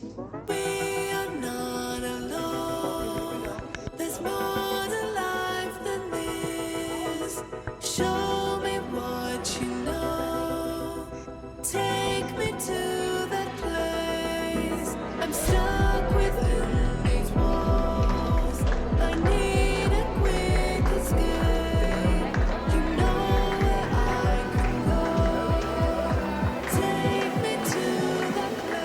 We are not alone. There's more to life than this. Show me what you know. Take me to that place. I'm stuck within these walls. I need a quick escape. You know where I can go. Take me to that place.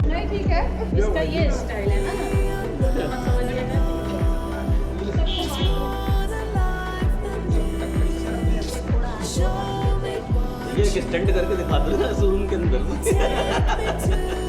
नहीं ठीक है, इसका ये style है ना। Show me what ये stunt करके दिखा दो ना शोरूम के अंदर।